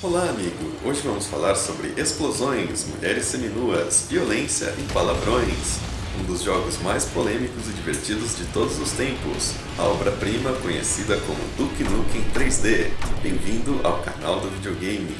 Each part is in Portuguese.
Olá, amigo! Hoje vamos falar sobre explosões, mulheres seminuas, violência e palavrões. Um dos jogos mais polêmicos e divertidos de todos os tempos, a obra-prima conhecida como Duke Nukem 3D. Bem-vindo ao canal do videogame.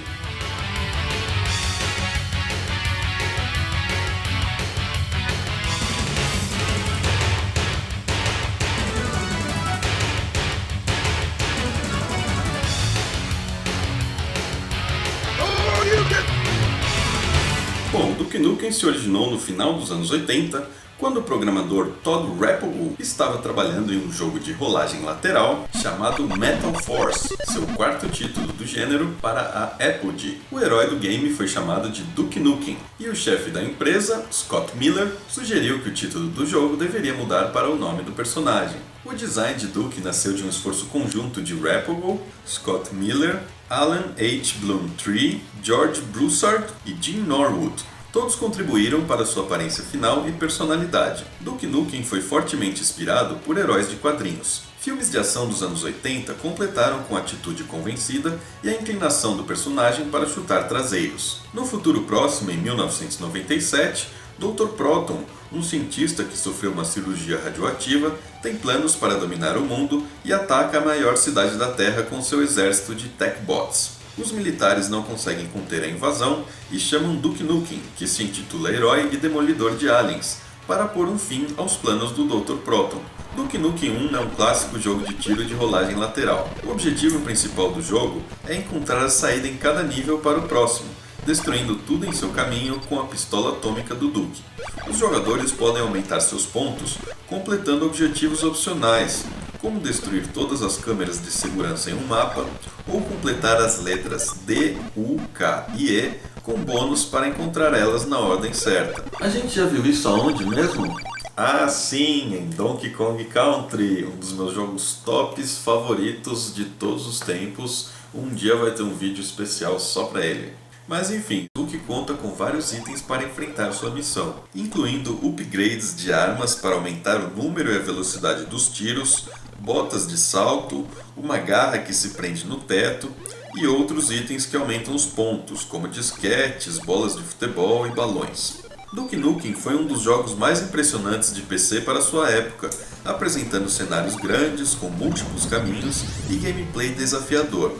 Bom, Duke Nukem se originou no final dos anos 80, quando o programador Todd Rappel estava trabalhando em um jogo de rolagem lateral chamado Metal Force, seu quarto título do gênero para a Apogee. O herói do game foi chamado de Duke Nukem, e o chefe da empresa, Scott Miller, sugeriu que o título do jogo deveria mudar para o nome do personagem. O design de Duke nasceu de um esforço conjunto de Rappel, Scott Miller, Alan H. Bloomtree, George Broussard e Jim Norwood. Todos contribuíram para sua aparência final e personalidade. Duke Nukem foi fortemente inspirado por heróis de quadrinhos. Filmes de ação dos anos 80 completaram com a atitude convencida e a inclinação do personagem para chutar traseiros. No futuro próximo, em 1997, Dr. Proton, um cientista que sofreu uma cirurgia radioativa, tem planos para dominar o mundo e ataca a maior cidade da Terra com seu exército de Techbots. Os militares não conseguem conter a invasão e chamam Duke Nukem, que se intitula Herói e Demolidor de Aliens, para pôr um fim aos planos do Dr. Proton. Duke Nukem 1 é um clássico jogo de tiro de rolagem lateral. O objetivo principal do jogo é encontrar a saída em cada nível para o próximo, destruindo tudo em seu caminho com a pistola atômica do Duke. Os jogadores podem aumentar seus pontos completando objetivos opcionais, como destruir todas as câmeras de segurança em um mapa ou completar as letras D, U, K e E com bônus para encontrar elas na ordem certa. A gente já viu isso aonde mesmo? Ah, sim, em Donkey Kong Country, um dos meus jogos tops favoritos de todos os tempos. Um dia vai ter um vídeo especial só para ele. Mas enfim, Duke conta com vários itens para enfrentar sua missão, incluindo upgrades de armas para aumentar o número e a velocidade dos tiros, botas de salto, uma garra que se prende no teto e outros itens que aumentam os pontos, como disquetes, bolas de futebol e balões. Duke Nukem foi um dos jogos mais impressionantes de PC para sua época, apresentando cenários grandes, com múltiplos caminhos e gameplay desafiador.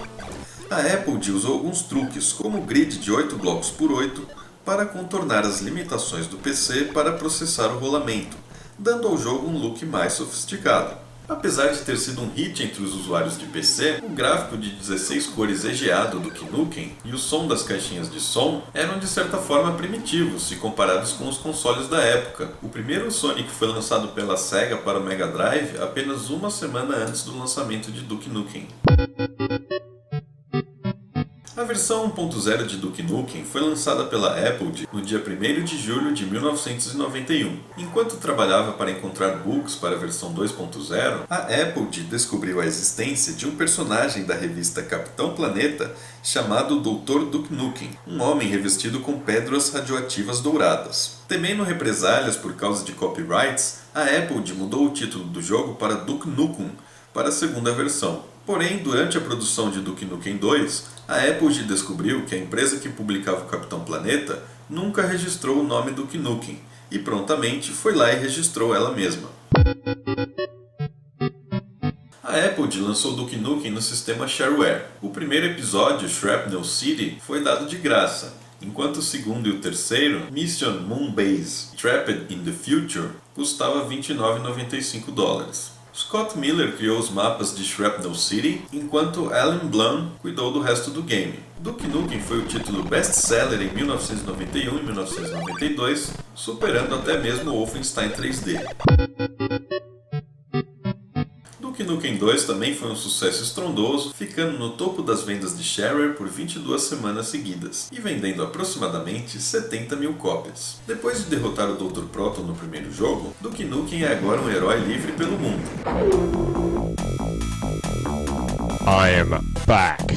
A Apogee usou alguns truques, como o grid de 8 blocos por 8, para contornar as limitações do PC para processar o rolamento, dando ao jogo um look mais sofisticado. Apesar de ter sido um hit entre os usuários de PC, o gráfico de 16 cores EGA do Duke Nukem e o som das caixinhas de som eram de certa forma primitivos se comparados com os consoles da época. O primeiro Sonic foi lançado pela Sega para o Mega Drive apenas uma semana antes do lançamento de Duke Nukem. A versão 1.0 de Duke Nukem foi lançada pela Apogee no dia 1º de julho de 1991. Enquanto trabalhava para encontrar bugs para a versão 2.0, a Apogee descobriu a existência de um personagem da revista Capitão Planeta chamado Dr. Duke Nukem, um homem revestido com pedras radioativas douradas. Temendo represálias por causa de copyrights, a Apogee mudou o título do jogo para Duke Nukem para a segunda versão. Porém, durante a produção de Duke Nukem 2, a Apogee descobriu que a empresa que publicava o Capitão Planeta nunca registrou o nome Duke Nukem, e prontamente foi lá e registrou ela mesma. A Apogee lançou Duke Nukem no sistema Shareware. O primeiro episódio, Shrapnel City, foi dado de graça, enquanto o segundo e o terceiro, Mission Moonbase Trapped in the Future, custava $29,95. Scott Miller criou os mapas de Shrapnel City, enquanto Alan Blum cuidou do resto do game. Duke Nukem foi o título best-seller em 1991 e 1992, superando até mesmo Wolfenstein 3D. Duke Nukem 2 também foi um sucesso estrondoso, ficando no topo das vendas de Shareware por 22 semanas seguidas, e vendendo aproximadamente 70 mil cópias. Depois de derrotar o Dr. Proton no primeiro jogo, Duke Nukem é agora um herói livre pelo mundo. I am back.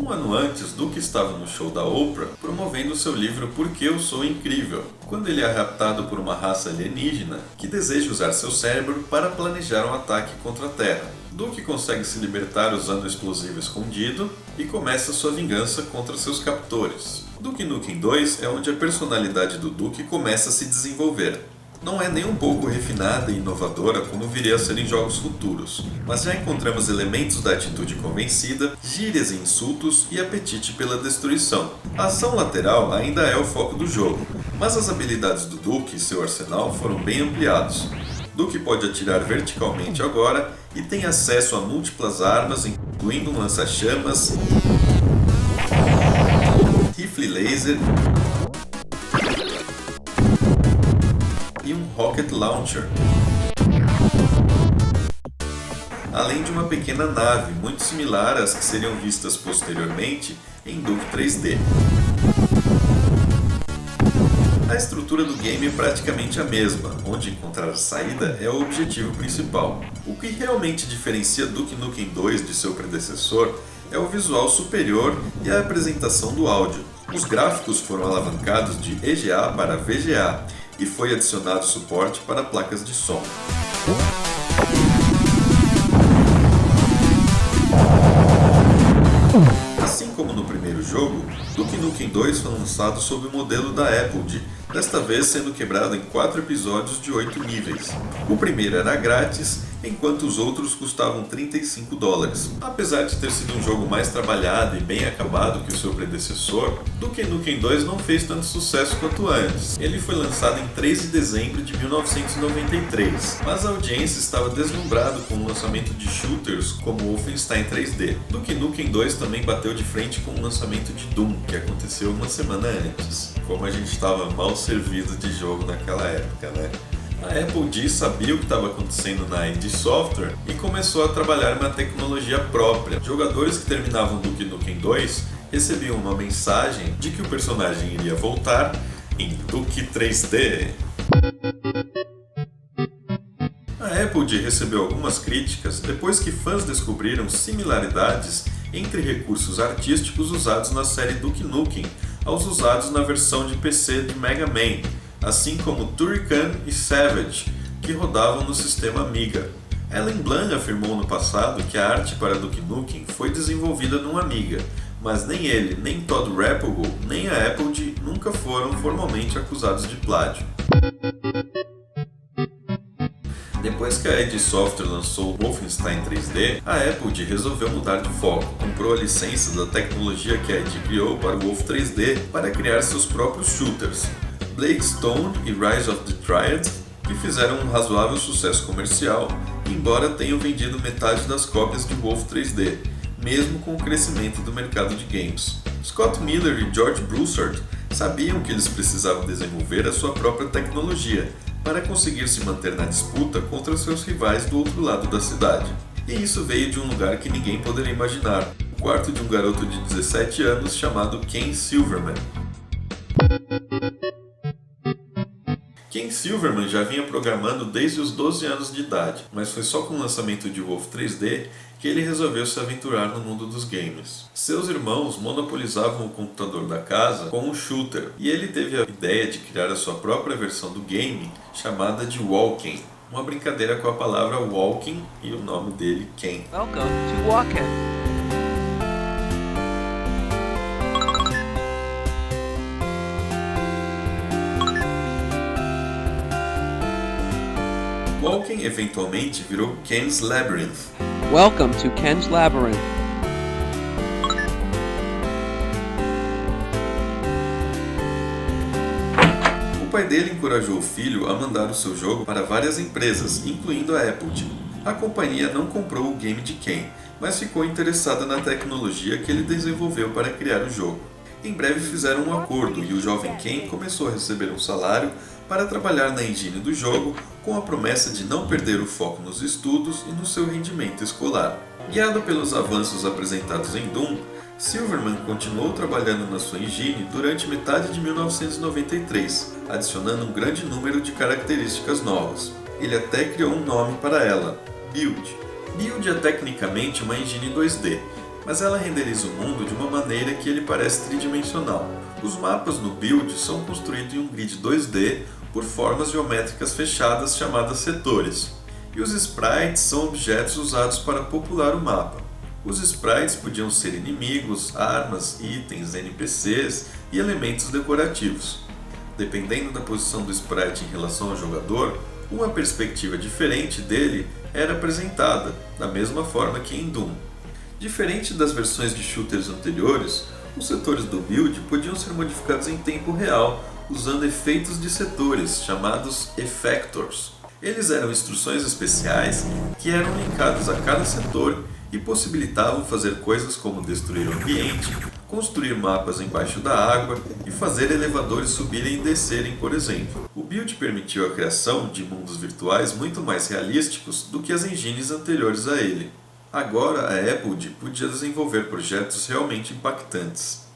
Um ano antes, Duke estava no show da Oprah promovendo seu livro Por que Eu Sou Incrível, quando ele é raptado por uma raça alienígena que deseja usar seu cérebro para planejar um ataque contra a Terra. Duke consegue se libertar usando o explosivo escondido e começa sua vingança contra seus captores. Duke Nukem 2 é onde a personalidade do Duke começa a se desenvolver. Não é nem um pouco refinada e inovadora como viria a ser em jogos futuros, mas já encontramos elementos da atitude convencida, gírias e insultos e apetite pela destruição. A ação lateral ainda é o foco do jogo, mas as habilidades do Duke e seu arsenal foram bem ampliados. Duke pode atirar verticalmente agora e tem acesso a múltiplas armas, incluindo um lança-chamas, rifle laser e um rocket launcher, além de uma pequena nave muito similar às que seriam vistas posteriormente em Duke 3D. A estrutura do game é praticamente a mesma, onde encontrar a saída é o objetivo principal. O que realmente diferencia Duke Nukem 2 de seu predecessor é o visual superior e a apresentação do áudio. Os gráficos foram alavancados de EGA para VGA e foi adicionado suporte para placas de som. Assim como no primeiro jogo, Duke Nukem 2 foi lançado sob o modelo da Apogee, desta vez sendo quebrado em 4 episódios de 8 níveis. O primeiro era grátis, enquanto os outros custavam $35. Apesar de ter sido um jogo mais trabalhado e bem acabado que o seu predecessor, Duke Nukem 2 não fez tanto sucesso quanto antes. Ele foi lançado em 3 de dezembro de 1993, mas a audiência estava deslumbrada com o lançamento de shooters como Wolfenstein 3D. Duke Nukem 2 também bateu de frente com o lançamento de Doom, que aconteceu uma semana antes. Como a gente estava mal servido de jogo naquela época, né? A Apogee sabia o que estava acontecendo na id Software e começou a trabalhar uma tecnologia própria. Jogadores que terminavam Duke Nukem 2 recebiam uma mensagem de que o personagem iria voltar em Duke 3D. A Apogee recebeu algumas críticas depois que fãs descobriram similaridades entre recursos artísticos usados na série Duke Nukem aos usados na versão de PC de Mega Man, assim como Turrican e Savage, que rodavam no sistema Amiga. Alan Blanc afirmou no passado que a arte para Duke Nukem foi desenvolvida num Amiga, mas nem ele, nem Todd Rappaport, nem a Apogee nunca foram formalmente acusados de plágio. Depois que a id Software lançou o Wolfenstein 3D, a Apogee resolveu mudar de foco. Comprou a licença da tecnologia que a id criou para o Wolf 3D para criar seus próprios shooters, Blackstone e Rise of the Triad, que fizeram um razoável sucesso comercial, embora tenham vendido metade das cópias de Wolf 3D, mesmo com o crescimento do mercado de games. Scott Miller e George Broussard sabiam que eles precisavam desenvolver a sua própria tecnologia para conseguir se manter na disputa contra seus rivais do outro lado da cidade. E isso veio de um lugar que ninguém poderia imaginar, o quarto de um garoto de 17 anos chamado Ken Silverman. Ken Silverman já vinha programando desde os 12 anos de idade, mas foi só com o lançamento de Wolf 3D que ele resolveu se aventurar no mundo dos games. Seus irmãos monopolizavam o computador da casa com um shooter, e ele teve a ideia de criar a sua própria versão do game, chamada de Walking, uma brincadeira com a palavra walking e o nome dele, Ken. Welcome to Walking. Walking eventualmente virou Ken's Labyrinth. Welcome to Ken's Labyrinth. O pai dele encorajou o filho a mandar o seu jogo para várias empresas, incluindo a Apogee. A companhia não comprou o game de Ken, mas ficou interessada na tecnologia que ele desenvolveu para criar o jogo. Em breve fizeram um acordo e o jovem Ken começou a receber um salário para trabalhar na engine do jogo, com a promessa de não perder o foco nos estudos e no seu rendimento escolar. Guiado pelos avanços apresentados em Doom, Silverman continuou trabalhando na sua engine durante metade de 1993, adicionando um grande número de características novas. Ele até criou um nome para ela, Build. Build é tecnicamente uma engine 2D, mas ela renderiza o mundo de uma maneira que ele parece tridimensional. Os mapas no Build são construídos em um grid 2D por formas geométricas fechadas chamadas setores. E os sprites são objetos usados para popular o mapa. Os sprites podiam ser inimigos, armas, itens, NPCs e elementos decorativos. Dependendo da posição do sprite em relação ao jogador, uma perspectiva diferente dele era apresentada, da mesma forma que em Doom. Diferente das versões de shooters anteriores, os setores do build podiam ser modificados em tempo real, usando efeitos de setores, chamados effectors. Eles eram instruções especiais que eram linkadas a cada setor e possibilitavam fazer coisas como destruir o ambiente, construir mapas embaixo da água e fazer elevadores subirem e descerem, por exemplo. O build permitiu a criação de mundos virtuais muito mais realísticos do que as engines anteriores a ele. Agora a Apple podia desenvolver projetos realmente impactantes.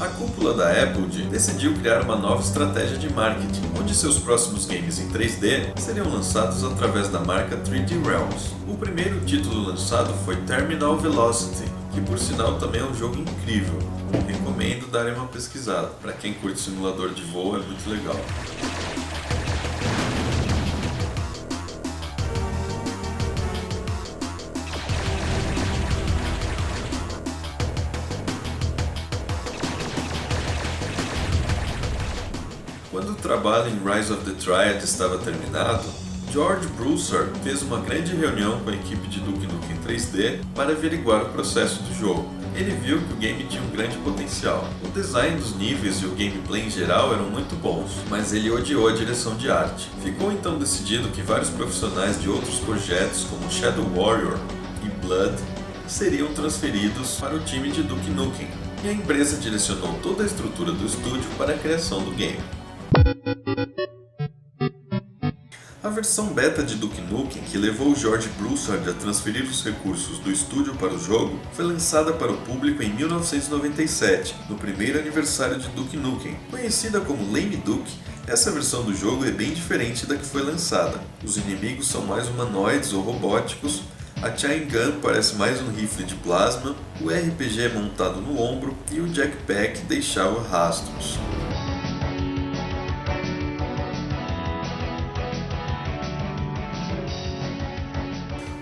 A cúpula da Apple decidiu criar uma nova estratégia de marketing, onde seus próximos games em 3D seriam lançados através da marca 3D Realms. O primeiro título lançado foi Terminal Velocity, que por sinal também é um jogo incrível. Recomendo darem uma pesquisada. Para quem curte simulador de voo, é muito legal. Quando o trabalho em Rise of the Triad estava terminado, George Broussard fez uma grande reunião com a equipe de Duke Nukem 3D para averiguar o processo do jogo. Ele viu que o game tinha um grande potencial. O design dos níveis e o gameplay em geral eram muito bons, mas ele odiou a direção de arte. Ficou então decidido que vários profissionais de outros projetos, como Shadow Warrior e Blood, seriam transferidos para o time de Duke Nukem, e a empresa direcionou toda a estrutura do estúdio para a criação do game. A versão beta de Duke Nukem, que levou George Broussard a transferir os recursos do estúdio para o jogo, foi lançada para o público em 1997, no primeiro aniversário de Duke Nukem. Conhecida como Lame Duke, essa versão do jogo é bem diferente da que foi lançada. Os inimigos são mais humanoides ou robóticos, a Chain Gun parece mais um rifle de plasma, o RPG é montado no ombro e o Jetpack deixava rastros.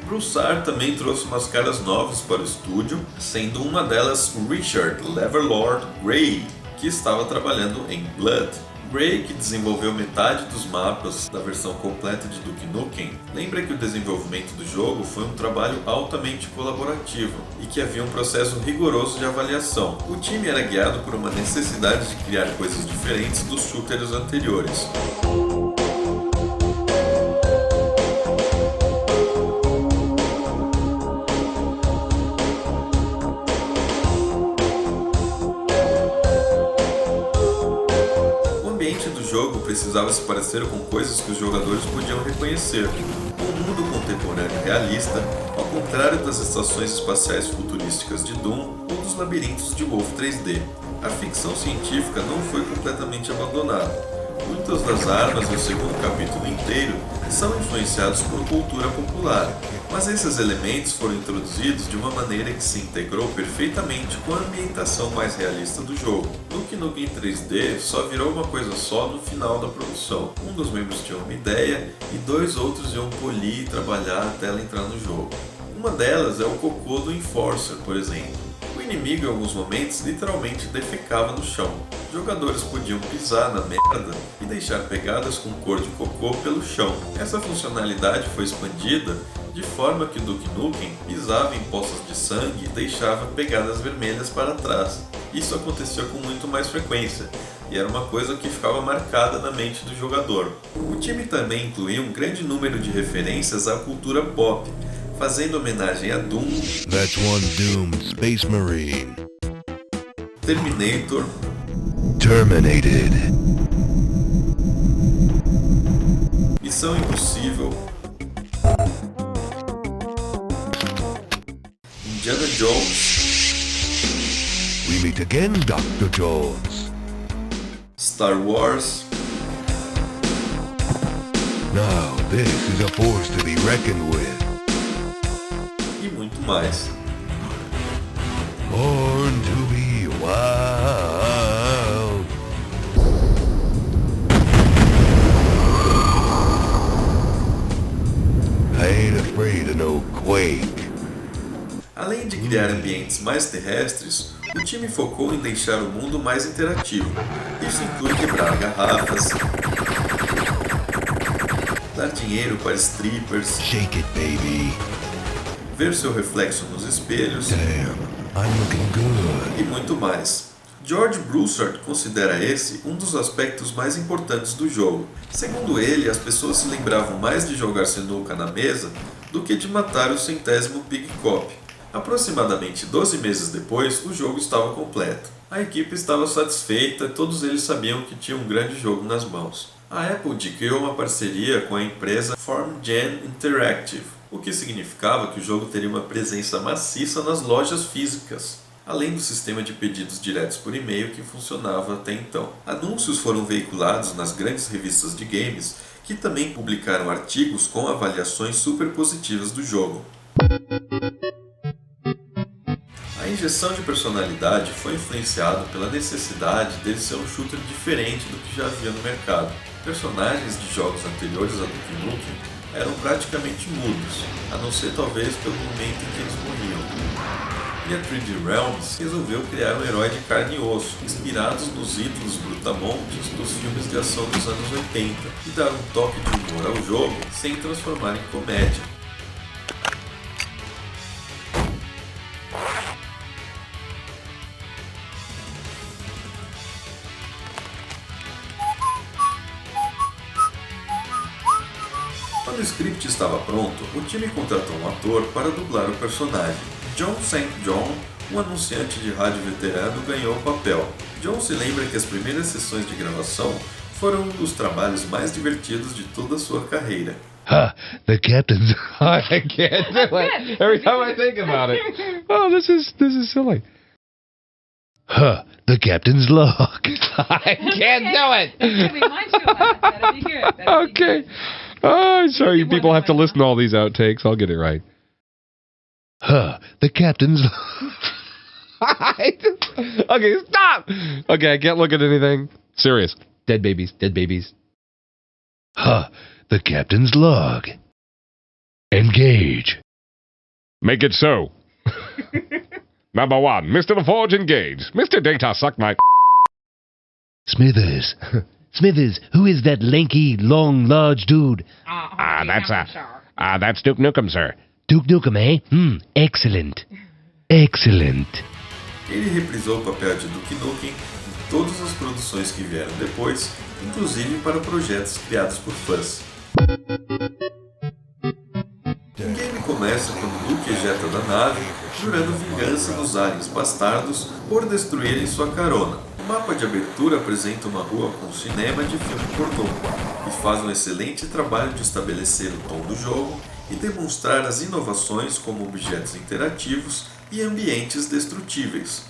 Broussard também trouxe umas caras novas para o estúdio, sendo uma delas Richard Leverlord Grey, que estava trabalhando em Blood. Grey, que desenvolveu metade dos mapas da versão completa de Duke Nukem, lembra que o desenvolvimento do jogo foi um trabalho altamente colaborativo e que havia um processo rigoroso de avaliação. O time era guiado por uma necessidade de criar coisas diferentes dos shooters anteriores. O jogo precisava se parecer com coisas que os jogadores podiam reconhecer. Um mundo contemporâneo realista, ao contrário das estações espaciais futurísticas de Doom ou dos labirintos de Wolf 3D. A ficção científica não foi completamente abandonada. Muitas das armas do segundo capítulo inteiro são influenciados por cultura popular, mas esses elementos foram introduzidos de uma maneira que se integrou perfeitamente com a ambientação mais realista do jogo. Duke Nukem 3D só virou uma coisa só no final da produção. Um dos membros tinha uma ideia e dois outros iam polir e trabalhar até ela entrar no jogo. Uma delas é o cocô do Enforcer, por exemplo. O inimigo em alguns momentos literalmente defecava no chão. Jogadores podiam pisar na merda e deixar pegadas com cor de cocô pelo chão. Essa funcionalidade foi expandida de forma que o Duke Nukem pisava em poças de sangue e deixava pegadas vermelhas para trás. Isso acontecia com muito mais frequência e era uma coisa que ficava marcada na mente do jogador. O time também incluía um grande número de referências à cultura pop, fazendo homenagem a Doom, That's one doomed Space Marine. Terminator, Terminated. Missão Impossível, Indiana Jones, We meet again, Dr. Jones. Star Wars, Now, this is a force to be reckoned with. e muito mais. Born to be wild. I ain't afraid of no quake. Além de criar ambientes mais terrestres, o time focou em deixar o mundo mais interativo. Isso inclui quebrar garrafas, dar dinheiro para strippers, Shake it, baby. ver seu reflexo nos espelhos Damn, I'm looking good. e muito mais. George Broussard considera esse um dos aspectos mais importantes do jogo. Segundo ele, as pessoas se lembravam mais de jogar sinuca na mesa do que de matar o 100º Big Cop. Aproximadamente 12 meses depois, o jogo estava completo. A equipe estava satisfeita e todos eles sabiam que tinha um grande jogo nas mãos. A Apple criou uma parceria com a empresa FormGen Interactive, o que significava que o jogo teria uma presença maciça nas lojas físicas, além do sistema de pedidos diretos por e-mail que funcionava até então. Anúncios foram veiculados nas grandes revistas de games, que também publicaram artigos com avaliações super positivas do jogo. A injeção de personalidade foi influenciada pela necessidade dele ser um shooter diferente do que já havia no mercado. Personagens de jogos anteriores a Duke Nukem eram praticamente mudos, a não ser talvez pelo momento em que eles morriam. E a 3D Realms resolveu criar um herói de carne e osso, inspirados nos ídolos brutamontes dos filmes de ação dos anos 80, e dar um toque de humor ao jogo sem transformar em comédia. Quando o script estava pronto, o time contratou um ator para dublar o personagem. John St. John, um anunciante de rádio veterano, ganhou o papel. John se lembra que as primeiras sessões de gravação foram um dos trabalhos mais divertidos de toda a sua carreira. The captain's... I can't do it. Every time I think about it. Oh, this is silly. The captain's log. I can't do it. That's gonna be my two laugh. That'll be good. That'll be Okay. good. Oh, I'm sorry, you people have to listen to all these outtakes. I'll get it right. The captain's... Okay, stop. Okay, I can't look at anything. Serious. Dead babies. Dead babies. The captain's log. Engage. Make it so. Number 1, Mr. LaForge, engage. Mr. Data, suck my... Smithers. Smithers, who is that lanky, long, large dude? That's Duke Nukem, sir. Duke Nukem, eh? Excellent. Excellent. Ele reprisou o papel de Duke Nukem em todas as produções que vieram depois, inclusive para projetos criados por fãs. O game começa quando Duke ejeta da nave, jurando vingança nos aliens bastardos por destruírem sua carona. O mapa de abertura apresenta uma rua com cinema de filme pornô, e faz um excelente trabalho de estabelecer o tom do jogo e demonstrar as inovações como objetos interativos e ambientes destrutíveis.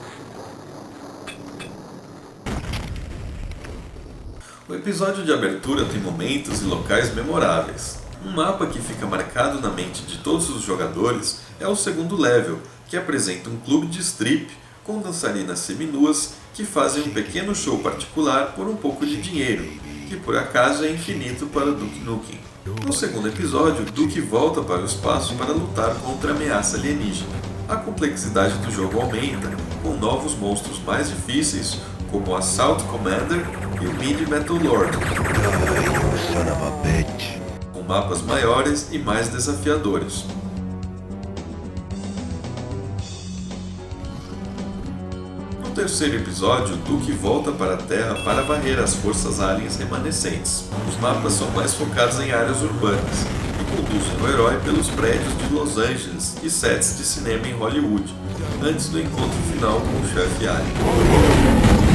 O episódio de abertura tem momentos e locais memoráveis. Um mapa que fica marcado na mente de todos os jogadores é o segundo level, que apresenta um clube de strip com dançarinas seminuas que fazem um pequeno show particular por um pouco de dinheiro, que por acaso é infinito para Duke Nukem. No segundo episódio, Duke volta para o espaço para lutar contra a ameaça alienígena. A complexidade do jogo aumenta, com novos monstros mais difíceis, como o Assault Commander e o Mid Metal Lord, Son of a bitch. com mapas maiores e mais desafiadores. No terceiro episódio, Duke volta para a Terra para varrer as forças aliens remanescentes. Os mapas são mais focados em áreas urbanas e conduzem o herói pelos prédios de Los Angeles e sets de cinema em Hollywood, antes do encontro final com o chefe alien.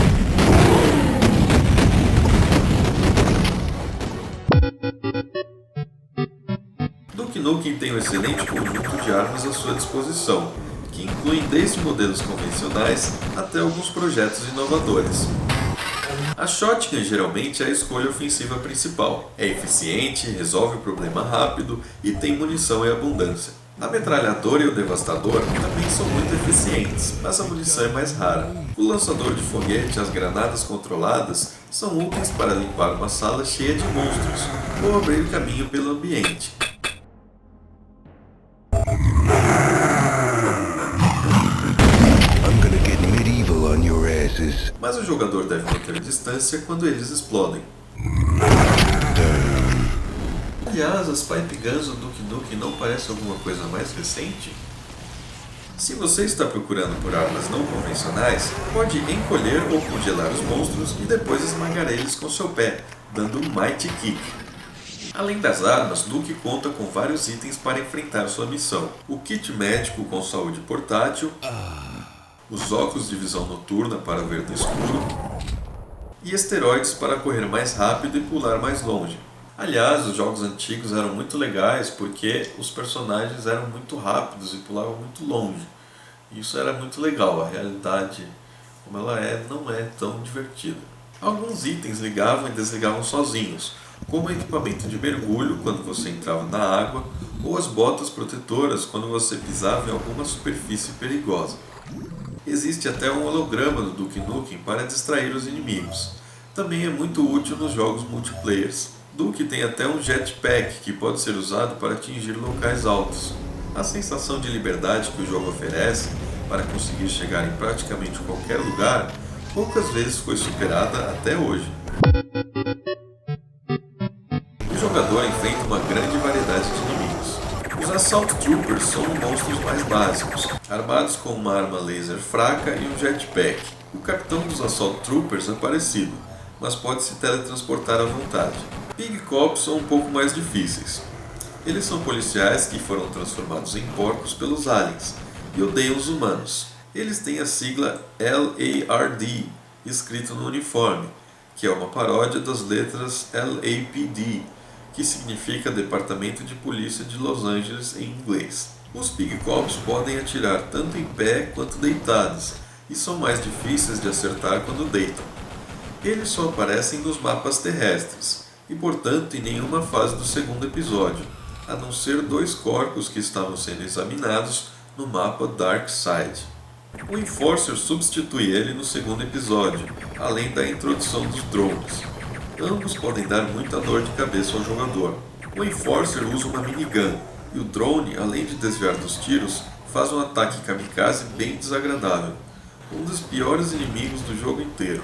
Duke Nukem tem um excelente conjunto de armas à sua disposição, que incluem desde modelos convencionais até alguns projetos inovadores. A shotgun geralmente é a escolha ofensiva principal. É eficiente, resolve o problema rápido e tem munição em abundância. A metralhadora e o devastador também são muito eficientes, mas a munição é mais rara. O lançador de foguete e as granadas controladas são úteis para limpar uma sala cheia de monstros ou abrir caminho pelo ambiente. mas o jogador deve manter a distância quando eles explodem. Aliás, as Pipe Guns do Duke Nukem não parecem alguma coisa mais recente? Se você está procurando por armas não convencionais, pode encolher ou congelar os monstros e depois esmagar eles com seu pé, dando um Mighty Kick. Além das armas, Duke conta com vários itens para enfrentar sua missão. O kit médico com saúde portátil, os óculos de visão noturna para ver no escuro e esteroides para correr mais rápido e pular mais longe. Aliás, os jogos antigos eram muito legais porque os personagens eram muito rápidos e pulavam muito longe. Isso era muito legal, a realidade como ela é não é tão divertida. Alguns itens ligavam e desligavam sozinhos, como o equipamento de mergulho quando você entrava na água ou as botas protetoras quando você pisava em alguma superfície perigosa. Existe até um holograma do Duke Nukem para distrair os inimigos. Também é muito útil nos jogos multiplayers. Duke tem até um jetpack que pode ser usado para atingir locais altos. A sensação de liberdade que o jogo oferece para conseguir chegar em praticamente qualquer lugar poucas vezes foi superada até hoje. O jogador enfrenta uma grande variedade de inimigos. Os Assault Troopers são os monstros mais básicos, armados com uma arma laser fraca e um jetpack. O capitão dos Assault Troopers é parecido, mas pode se teletransportar à vontade. Pig Cops são um pouco mais difíceis. Eles são policiais que foram transformados em porcos pelos aliens e odeiam os humanos. Eles têm a sigla LARD escrito no uniforme, que é uma paródia das letras LAPD, que significa Departamento de Polícia de Los Angeles em inglês. Os Pig Cops podem atirar tanto em pé quanto deitados e são mais difíceis de acertar quando deitam. Eles só aparecem nos mapas terrestres e, portanto, em nenhuma fase do segundo episódio, a não ser 2 corpos que estavam sendo examinados no mapa Dark Side. O Enforcer substitui ele no segundo episódio, além da introdução dos drones. Ambos podem dar muita dor de cabeça ao jogador. O Enforcer usa uma minigun, e o drone, além de desviar dos tiros, faz um ataque kamikaze bem desagradável, um dos piores inimigos do jogo inteiro.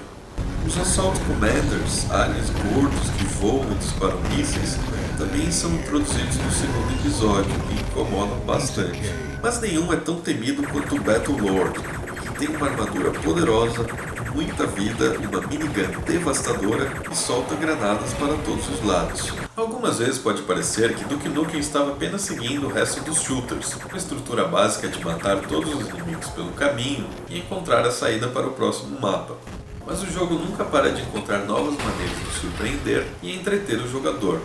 Os Assault Commanders, aliens gordos que voam e disparam mísseis, também são introduzidos no segundo episódio e incomodam bastante. Mas nenhum é tão temido quanto o Battle Lord, que tem uma armadura poderosa, muita vida e uma minigun devastadora que solta granadas para todos os lados. Algumas vezes pode parecer que Duke Nukem estava apenas seguindo o resto dos shooters, uma estrutura básica de matar todos os inimigos pelo caminho e encontrar a saída para o próximo mapa. Mas o jogo nunca para de encontrar novas maneiras de surpreender e entreter o jogador.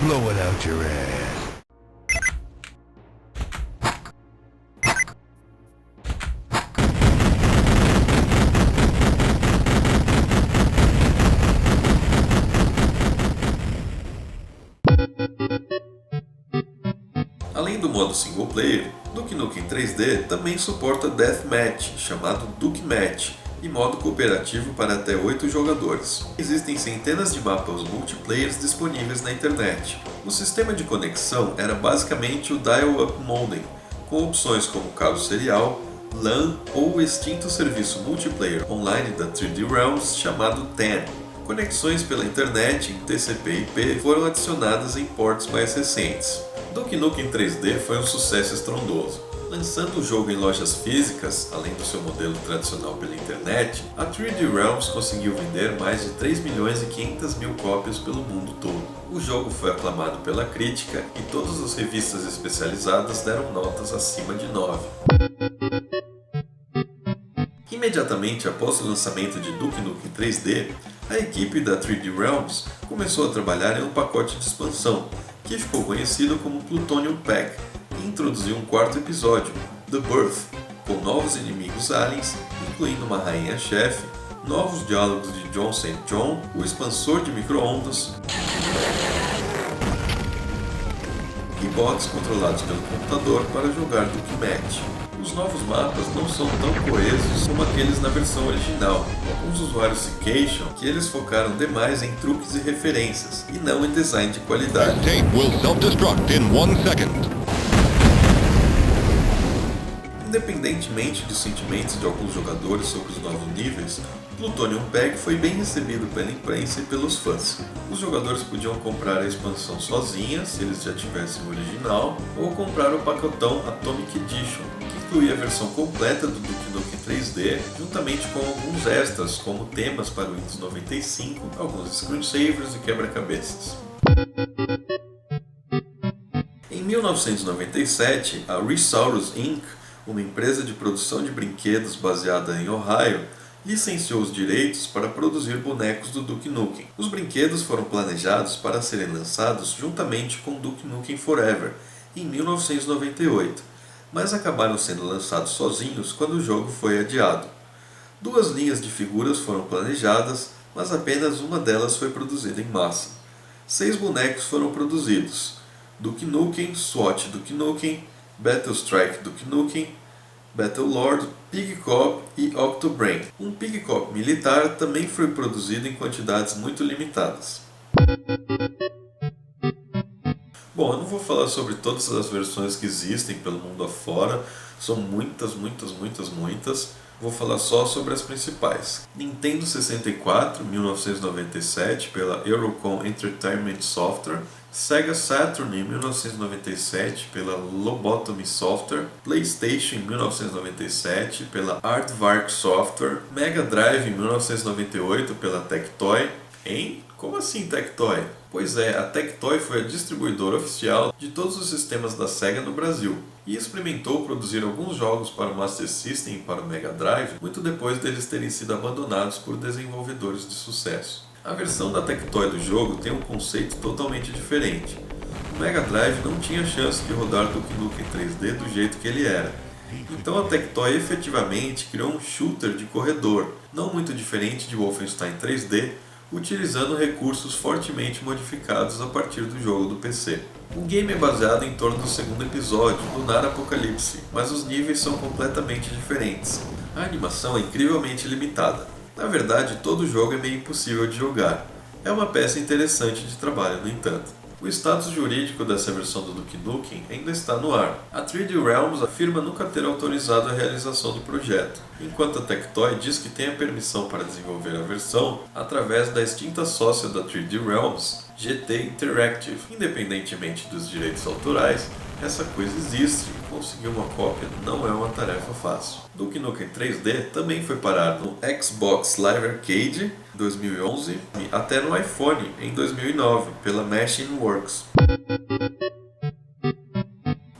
Blow it out your ass. Além do modo single player, Duke Nukem 3D também suporta Deathmatch, chamado Duke Match, e modo cooperativo para até 8 jogadores. Existem centenas de mapas multiplayers disponíveis na internet. O sistema de conexão era basicamente o Dial-Up Modem, com opções como cabo serial, LAN ou o extinto serviço multiplayer online da 3D Realms chamado TAN. Conexões pela internet em TCP/IP foram adicionadas em ports mais recentes. Duke Nukem 3D foi um sucesso estrondoso. Lançando o jogo em lojas físicas, além do seu modelo tradicional pela internet, a 3D Realms conseguiu vender mais de 3.500.000 cópias pelo mundo todo. O jogo foi aclamado pela crítica e todas as revistas especializadas deram notas acima de 9. Imediatamente após o lançamento de Duke Nukem 3D, a equipe da 3D Realms começou a trabalhar em um pacote de expansão, que ficou conhecido como Plutonium Pack, e introduziu um 4º episódio, The Birth, com novos inimigos aliens, incluindo uma rainha-chefe, novos diálogos de John St. John, o expansor de micro-ondas e bots controlados pelo computador para jogar Duke Match. Os novos mapas não são tão coesos como aqueles na versão original. Alguns usuários se queixam que eles focaram demais em truques e referências, e não em design de qualidade. Tape will self-destruct in 1 second. Independentemente dos sentimentos de alguns jogadores sobre os novos níveis, Plutonium Pack foi bem recebido pela imprensa e pelos fãs. Os jogadores podiam comprar a expansão sozinha, se eles já tivessem o original, ou comprar o pacotão Atomic Edition, que incluía a versão completa do Duke Nukem 3D, juntamente com alguns extras, como temas para o Windows 95, alguns screensavers e quebra-cabeças. Em 1997, a Resaurus Inc., uma empresa de produção de brinquedos baseada em Ohio, licenciou os direitos para produzir bonecos do Duke Nukem. Os brinquedos foram planejados para serem lançados juntamente com Duke Nukem Forever, em 1998, mas acabaram sendo lançados sozinhos quando o jogo foi adiado. 2 linhas de figuras foram planejadas, mas apenas uma delas foi produzida em massa. 6 bonecos foram produzidos: Duke Nukem, SWAT Duke Nukem, Battlestrike Duke Nukem, Battlelord, Pig Cop e Octobrain. Um Pig Cop militar também foi produzido em quantidades muito limitadas. Bom, eu não vou falar sobre todas as versões que existem pelo mundo afora, são muitas. Vou falar só sobre as principais. Nintendo 64, 1997, pela Eurocom Entertainment Software. Sega Saturn, em 1997, pela Lobotomy Software. PlayStation, em 1997, pela Aardvark Software. Mega Drive, em 1998, pela Tectoy. Hein? Como assim Tectoy? Pois é, a Tectoy foi a distribuidora oficial de todos os sistemas da Sega no Brasil e experimentou produzir alguns jogos para o Master System e para o Mega Drive muito depois deles terem sido abandonados por desenvolvedores de sucesso. A versão da Tectoy do jogo tem um conceito totalmente diferente. O Mega Drive não tinha chance de rodar Duke Nukem 3D do jeito que ele era. Então a Tectoy efetivamente criou um shooter de corredor, não muito diferente de Wolfenstein 3D, utilizando recursos fortemente modificados a partir do jogo do PC. O game é baseado em torno do segundo episódio, Lunar Apocalipse, mas os níveis são completamente diferentes. A animação é incrivelmente limitada. Na verdade, todo o jogo é meio impossível de jogar. É uma peça interessante de trabalho, no entanto. O status jurídico dessa versão do Duke Nukem ainda está no ar. A 3D Realms afirma nunca ter autorizado a realização do projeto, enquanto a Tectoy diz que tem a permissão para desenvolver a versão através da extinta sócia da 3D Realms, GT Interactive. Independentemente dos direitos autorais, essa coisa existe e conseguir uma cópia não é uma tarefa fácil. Duke Nukem 3D também foi parar no Xbox Live Arcade em 2011 e até no iPhone em 2009 pela Machine Works.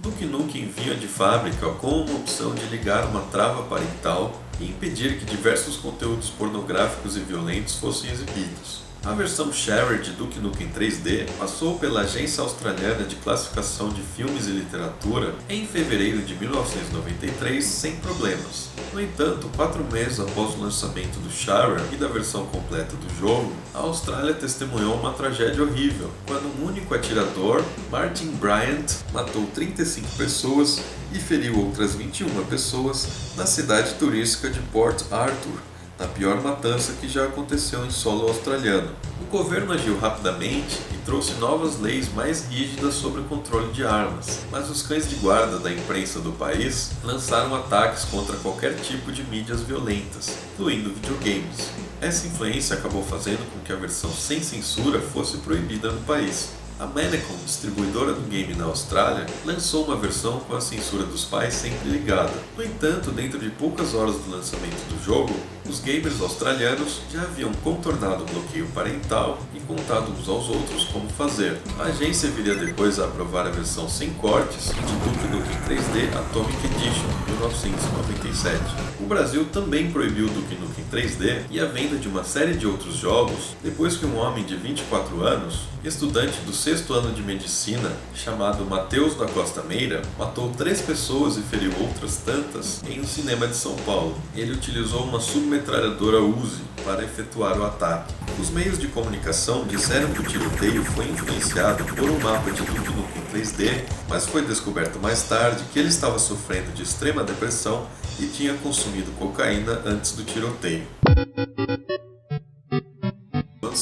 Duke Nukem vinha de fábrica com uma opção de ligar uma trava parental e impedir que diversos conteúdos pornográficos e violentos fossem exibidos. A versão Shared de Duke Nukem 3D passou pela Agência Australiana de Classificação de Filmes e Literatura em fevereiro de 1993 sem problemas. No entanto, 4 meses após o lançamento do Shared e da versão completa do jogo, a Austrália testemunhou uma tragédia horrível, quando um único atirador, Martin Bryant, matou 35 pessoas e feriu outras 21 pessoas na cidade turística de Port Arthur, na pior matança que já aconteceu em solo australiano. O governo agiu rapidamente e trouxe novas leis mais rígidas sobre o controle de armas, mas os cães de guarda da imprensa do país lançaram ataques contra qualquer tipo de mídias violentas, incluindo videogames. Essa influência acabou fazendo com que a versão sem censura fosse proibida no país. A Manacon, distribuidora do game na Austrália, lançou uma versão com a censura dos pais sempre ligada. No entanto, dentro de poucas horas do lançamento do jogo, os gamers australianos já haviam contornado o bloqueio parental e contado uns aos outros como fazer. A agência viria depois a aprovar a versão sem cortes de Duke Nukem 3D Atomic Edition, 1997. O Brasil também proibiu o Duke Nukem 3D e a venda de uma série de outros jogos depois que um homem de 24 anos, estudante do 6º ano de medicina, chamado Matheus da Costa Meira, matou 3 pessoas e feriu outras tantas em um cinema de São Paulo. Ele utilizou uma submetralhadora Uzi para efetuar o ataque. Os meios de comunicação disseram que o tiroteio foi influenciado por um mapa de Duke Nukem 3D, mas foi descoberto mais tarde que ele estava sofrendo de extrema depressão e tinha consumido cocaína antes do tiroteio.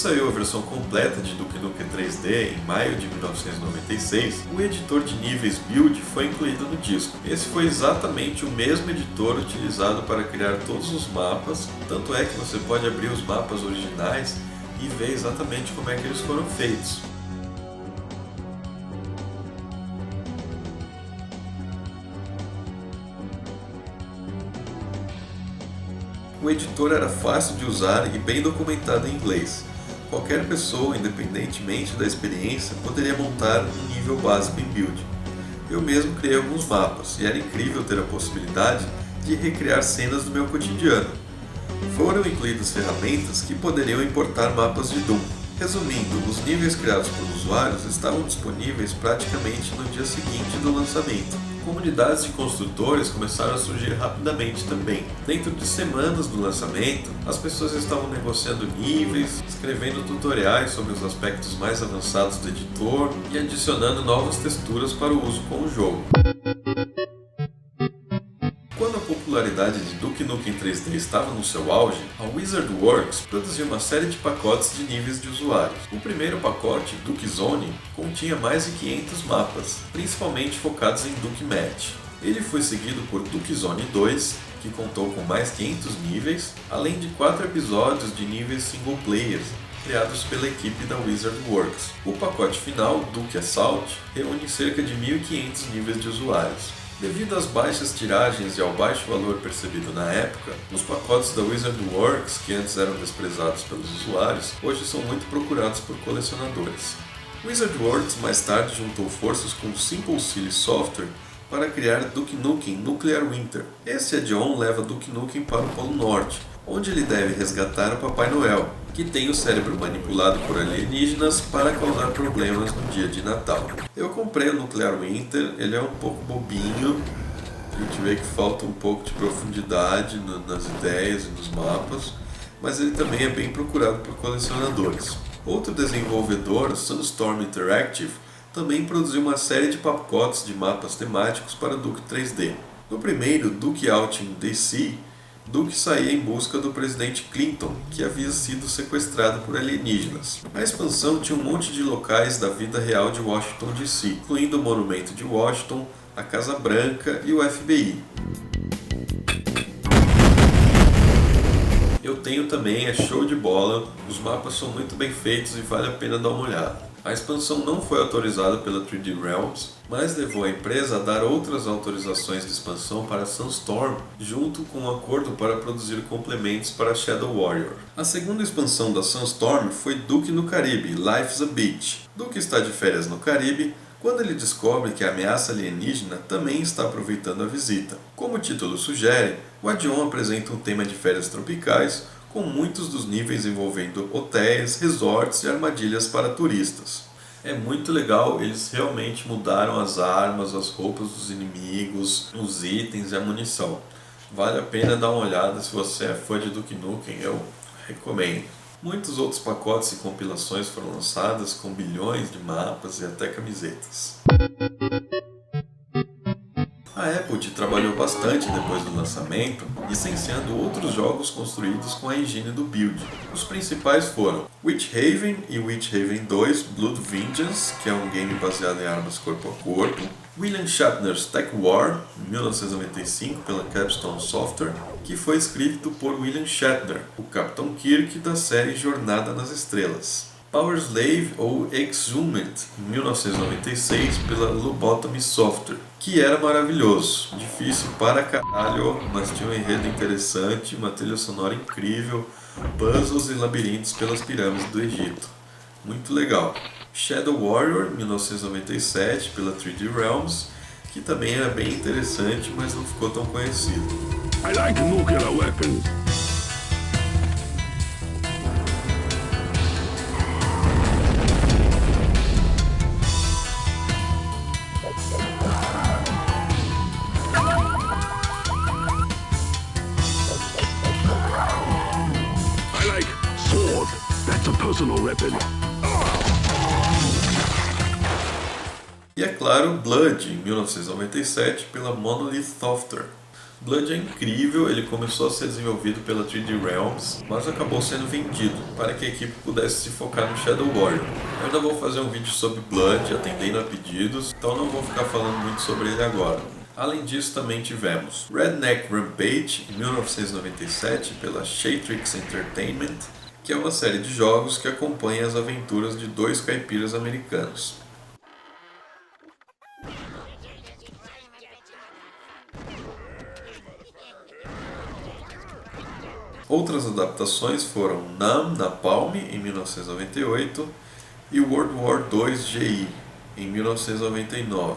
saiu a versão completa de Duke Nukem 3D em maio de 1996, o editor de níveis Build foi incluído no disco. Esse foi exatamente o mesmo editor utilizado para criar todos os mapas, tanto é que você pode abrir os mapas originais e ver exatamente como é que eles foram feitos. O editor era fácil de usar e bem documentado em inglês. Qualquer pessoa, independentemente da experiência, poderia montar um nível básico em Build. Eu mesmo criei alguns mapas e era incrível ter a possibilidade de recriar cenas do meu cotidiano. Foram incluídas ferramentas que poderiam importar mapas de Doom. Resumindo, os níveis criados por usuários estavam disponíveis praticamente no dia seguinte do lançamento. Comunidades de construtores começaram a surgir rapidamente também. Dentro de semanas do lançamento, as pessoas estavam negociando níveis, escrevendo tutoriais sobre os aspectos mais avançados do editor e adicionando novas texturas para o uso com o jogo. Quando a popularidade de Duke Nukem 3D estava no seu auge, a Wizardworks produziu uma série de pacotes de níveis de usuários. O primeiro pacote, Duke Zone, continha mais de 500 mapas, principalmente focados em Duke Match. Ele foi seguido por Duke Zone 2, que contou com mais 500 níveis, além de 4 episódios de níveis single players, criados pela equipe da Wizardworks. O pacote final, Duke Assault, reúne cerca de 1.500 níveis de usuários. Devido às baixas tiragens e ao baixo valor percebido na época, os pacotes da Wizardworks, que antes eram desprezados pelos usuários, hoje são muito procurados por colecionadores. Wizardworks mais tarde juntou forças com o Simple Silly Software para criar Duke Nukem Nuclear Winter. Esse add-on leva Duke Nukem para o Polo Norte, onde ele deve resgatar o Papai Noel, que tem o cérebro manipulado por alienígenas para causar problemas no dia de Natal. Eu comprei o Nuclear Winter, ele é um pouco bobinho, a gente vê que falta um pouco de profundidade nas ideias e nos mapas, mas ele também é bem procurado por colecionadores. Outro desenvolvedor, Sunstorm Interactive, também produziu uma série de pacotes de mapas temáticos para Duke 3D. No primeiro, Duke Out in DC, Duke saía em busca do presidente Clinton, que havia sido sequestrado por alienígenas. A expansão tinha um monte de locais da vida real de Washington DC, incluindo o Monumento de Washington, a Casa Branca e o FBI. Eu tenho também, é show de bola, os mapas são muito bem feitos e vale a pena dar uma olhada. A expansão não foi autorizada pela 3D Realms, mas levou a empresa a dar outras autorizações de expansão para Sunstorm, junto com um acordo para produzir complementos para Shadow Warrior. A segunda expansão da Sunstorm foi Duke no Caribe, Life's a Beach. Duke está de férias no Caribe quando ele descobre que a ameaça alienígena também está aproveitando a visita. Como o título sugere, o add-on apresenta um tema de férias tropicais, com muitos dos níveis envolvendo hotéis, resorts e armadilhas para turistas. É muito legal, eles realmente mudaram as armas, as roupas dos inimigos, os itens e a munição. Vale a pena dar uma olhada se você é fã de Duke Nukem, eu recomendo. Muitos outros pacotes e compilações foram lançadas com bilhões de mapas e até camisetas. A Apple trabalhou bastante depois do lançamento, licenciando outros jogos construídos com a engine do Build. Os principais foram Witch Haven e Witch Haven 2 Blood Vengeance, que é um game baseado em armas corpo a corpo, William Shatner's Tech War, 1995, pela Capstone Software, que foi escrito por William Shatner, o Capitão Kirk da série Jornada nas Estrelas. Power Slave ou Exhumed, em 1996, pela Lobotomy Software, que era maravilhoso, difícil para caralho, mas tinha um enredo interessante, uma trilha sonora incrível, puzzles e labirintos pelas pirâmides do Egito. Muito legal. Shadow Warrior, 1997, pela 3D Realms, que também era bem interessante, mas não ficou tão conhecido. I like nuclear weapons. I like sword. That's a personal weapon. E é claro, Blood, em 1997, pela Monolith Software. Blood é incrível, ele começou a ser desenvolvido pela 3D Realms, mas acabou sendo vendido para que a equipe pudesse se focar no Shadow Warrior. Eu ainda vou fazer um vídeo sobre Blood, atendendo a pedidos, então não vou ficar falando muito sobre ele agora. Além disso, também tivemos Redneck Rampage, em 1997, pela Shatrix Entertainment, que é uma série de jogos que acompanha as aventuras de dois caipiras americanos. Outras adaptações foram Napalm, em 1998, e World War II GI, em 1999.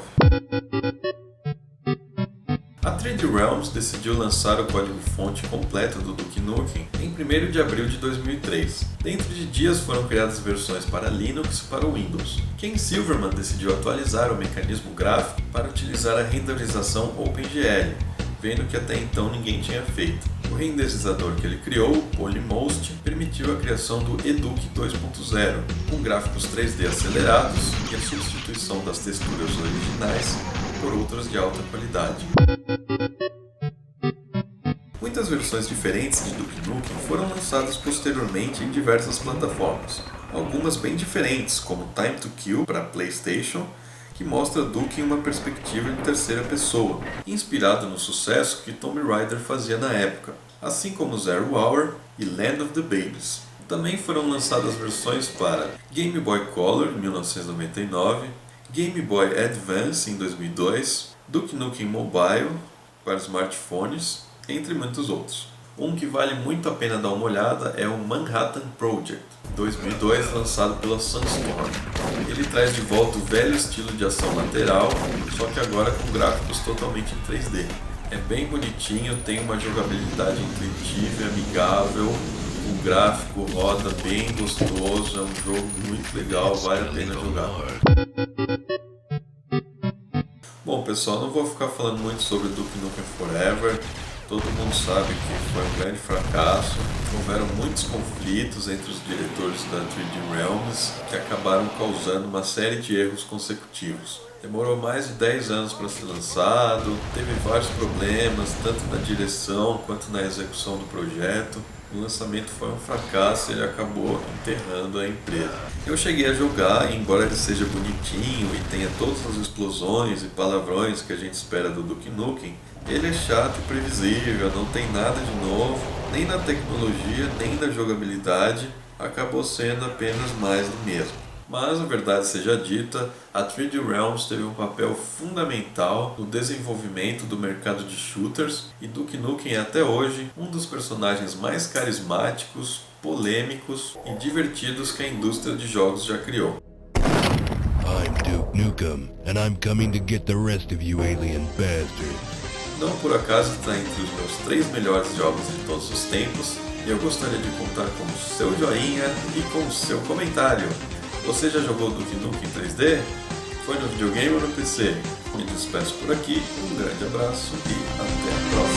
A 3D Realms decidiu lançar o código-fonte completo do Duke Nukem em 1º de abril de 2003. Dentro de dias foram criadas versões para Linux e para Windows. Ken Silverman decidiu atualizar o mecanismo gráfico para utilizar a renderização OpenGL, vendo que até então ninguém tinha feito. O renderizador que ele criou, o Polymost, permitiu a criação do Eduke 2.0, com gráficos 3D acelerados e a substituição das texturas originais por outras de alta qualidade. Muitas versões diferentes de Duke Nukem foram lançadas posteriormente em diversas plataformas, algumas bem diferentes, como Time to Kill para PlayStation, que mostra Duke em uma perspectiva de terceira pessoa, inspirado no sucesso que Tomb Raider fazia na época, assim como Zero Hour e Land of the Babies. Também foram lançadas versões para Game Boy Color em 1999, Game Boy Advance em 2002, Duke Nukem Mobile para smartphones, entre muitos outros. Um que vale muito a pena dar uma olhada é o Manhattan Project, 2002, lançado pela Sunstorm. Ele traz de volta o velho estilo de ação lateral, só que agora com gráficos totalmente em 3D. É bem bonitinho, tem uma jogabilidade intuitiva e amigável, o gráfico roda bem gostoso, é um jogo muito legal, vale a pena jogar. Bom pessoal, não vou ficar falando muito sobre Duke Nukem Forever. Todo mundo sabe que foi um grande fracasso, houveram muitos conflitos entre os diretores da 3D Realms que acabaram causando uma série de erros consecutivos. Demorou mais de 10 anos para ser lançado, teve vários problemas, tanto na direção quanto na execução do projeto. O lançamento foi um fracasso e ele acabou enterrando a empresa. Eu cheguei a jogar, e embora ele seja bonitinho e tenha todas as explosões e palavrões que a gente espera do Duke Nukem, ele é chato e previsível, não tem nada de novo, nem na tecnologia, nem na jogabilidade, acabou sendo apenas mais do mesmo. Mas, a verdade seja dita, a 3D Realms teve um papel fundamental no desenvolvimento do mercado de shooters e Duke Nukem é até hoje um dos personagens mais carismáticos, polêmicos e divertidos que a indústria de jogos já criou. I'm Duke Nukem, and I'm coming to get the rest of you alien bastards. Não por acaso está entre os meus 3 melhores jogos de todos os tempos e eu gostaria de contar com o seu joinha e com o seu comentário. Você já jogou Duke Nukem 3D? Foi no videogame ou no PC? Me despeço por aqui, um grande abraço e até a próxima.